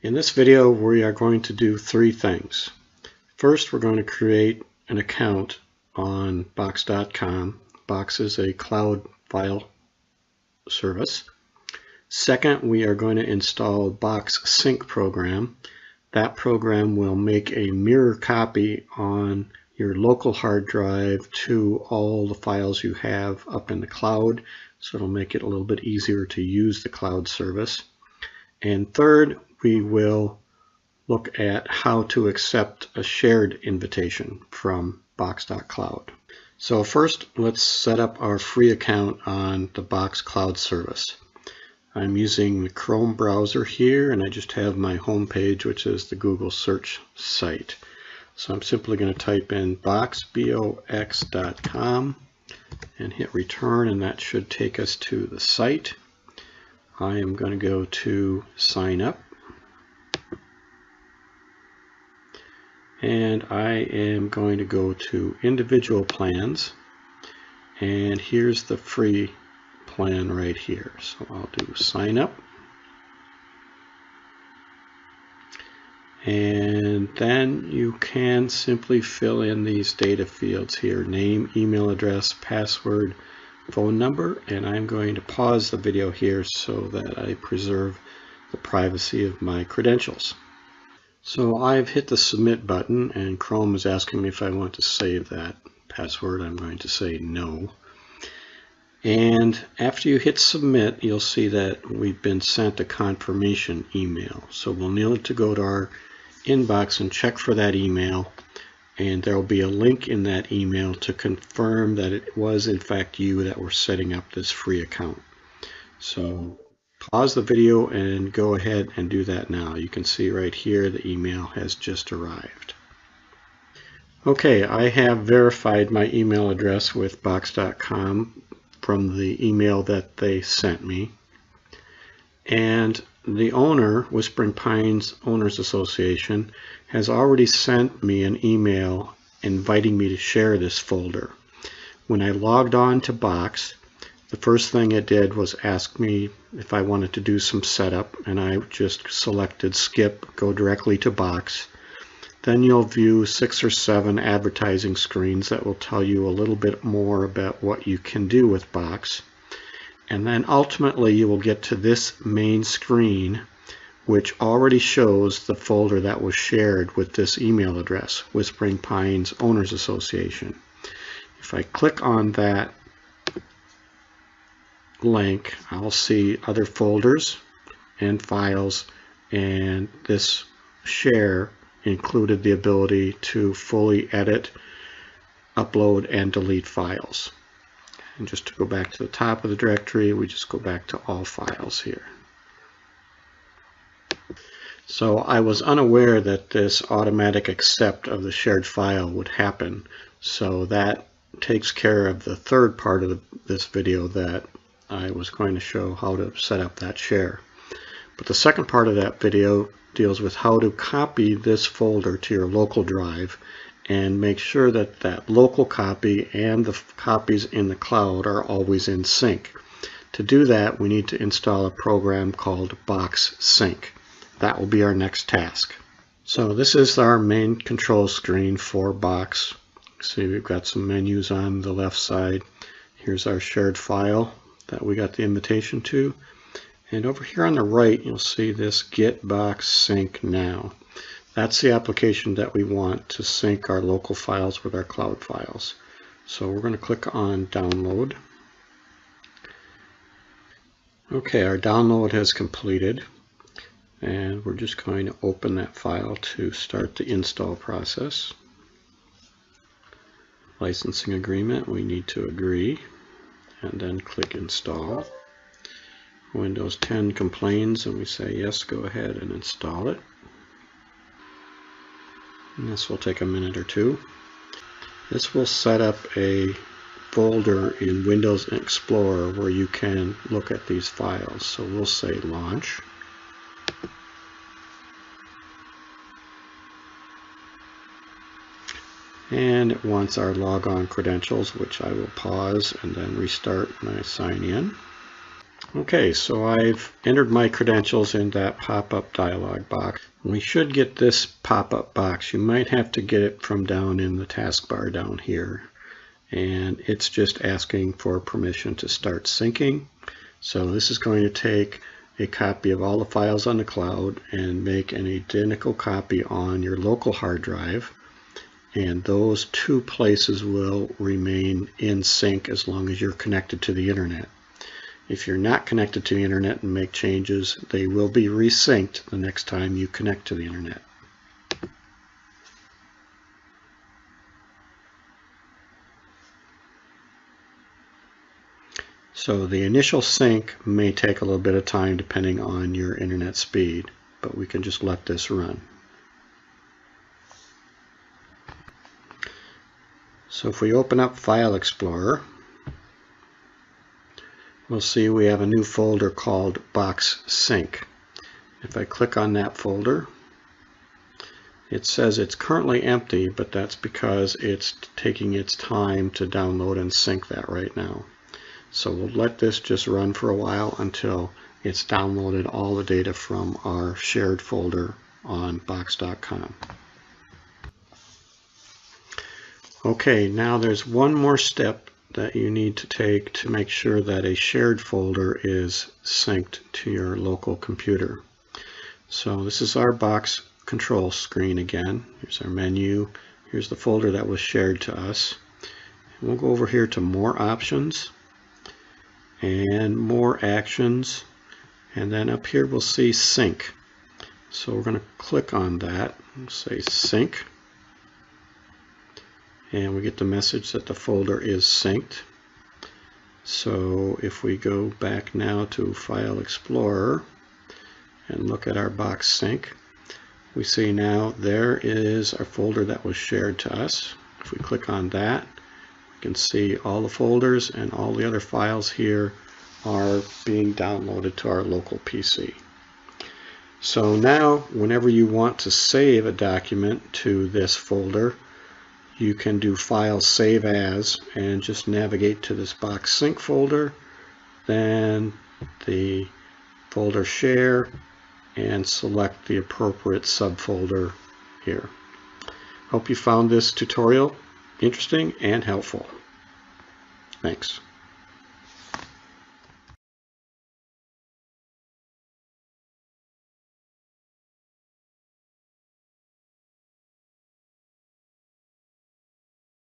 In this video, we are going to do three things. First, we're going to create an account on Box.com. Box is a cloud file service. Second, we are going to install Box Sync program. That program will make a mirror copy on your local hard drive to all the files you have up in the cloud, so it'll make it a little bit easier to use the cloud service. And third, we will look at how to accept a shared invitation from Box.cloud. So first, let's set up our free account on the Box Cloud service. I'm using the Chrome browser here, and I just have my home page, which is the Google search site. So I'm simply going to type in box.com and hit return, and that should take us to the site. I am going to go to sign up, and I am going to go to individual plans, and here's the free plan right here. So I'll do sign up, and then you can simply fill in these data fields here: name, email address, password, phone number, and I'm going to pause the video here so that I preserve the privacy of my credentials. So I've hit the submit button, and Chrome is asking me if I want to save that password. I'm going to say no. And after you hit submit, you'll see that we've been sent a confirmation email. So we'll need to go to our inbox and check for that email, and there will be a link in that email to confirm that it was in fact you that were setting up this free account. So pause the video and go ahead and do that now. You can see right here the email has just arrived. Okay, I have verified my email address with Box.com from the email that they sent me. And the owner, Whispering Pines Owners Association, has already sent me an email inviting me to share this folder. When I logged on to Box, the first thing it did was ask me if I wanted to do some setup, and I just selected skip, go directly to Box. Then you'll view 6 or 7 advertising screens that will tell you a little bit more about what you can do with Box. And then ultimately you will get to this main screen, which already shows the folder that was shared with this email address, Whispering Pines Owners Association. If I click on that link, I'll see other folders and files, and this share included the ability to fully edit, upload, and delete files. And just to go back to the top of the directory, we just go back to all files here. So I was unaware that this automatic accept of the shared file would happen. So that takes care of the third part of this video that I was going to show how to set up that share. But the second part of that video deals with how to copy this folder to your local drive and make sure that that local copy and the copies in the cloud are always in sync. To do that, we need to install a program called Box Sync. That will be our next task. So this is our main control screen for Box. See, we've got some menus on the left side. Here's our shared file that we got the invitation to. And over here on the right, you'll see this Get Box Sync Now. That's the application that we want to sync our local files with our cloud files. So we're going to click on Download. Okay, our download has completed, and we're just going to open that file to start the install process. Licensing agreement, we need to agree, and then click Install. Windows 10 complains, and we say yes, go ahead and install it. And this will take a minute or two. This will set up a folder in Windows Explorer where you can look at these files. So we'll say Launch. And it wants our logon credentials, which I will pause and then restart when I sign in. Okay, so I've entered my credentials in that pop-up dialog box. We should get this pop-up box. You might have to get it from down in the taskbar down here. And it's just asking for permission to start syncing. So this is going to take a copy of all the files on the cloud and make an identical copy on your local hard drive. And those two places will remain in sync as long as you're connected to the internet. If you're not connected to the internet and make changes, they will be resynced the next time you connect to the internet. So the initial sync may take a little bit of time depending on your internet speed, but we can just let this run. So if we open up File Explorer, we'll see we have a new folder called Box Sync. If I click on that folder, it says it's currently empty, but that's because it's taking its time to download and sync that right now. So we'll let this just run for a while until it's downloaded all the data from our shared folder on Box.com. Okay, now there's one more step that you need to take to make sure that a shared folder is synced to your local computer. So this is our Box control screen again. Here's our menu. Here's the folder that was shared to us. We'll go over here to More Options and More Actions, and then up here we'll see Sync. So we're going to click on that and say Sync, and we get the message that the folder is synced. So if we go back now to File Explorer and look at our Box Sync, we see now there is our folder that was shared to us. If we click on that, we can see all the folders and all the other files here are being downloaded to our local PC. So now whenever you want to save a document to this folder, you can do File Save As and just navigate to this Box Sync folder, then the folder Share, and select the appropriate subfolder here. Hope you found this tutorial interesting and helpful. Thanks.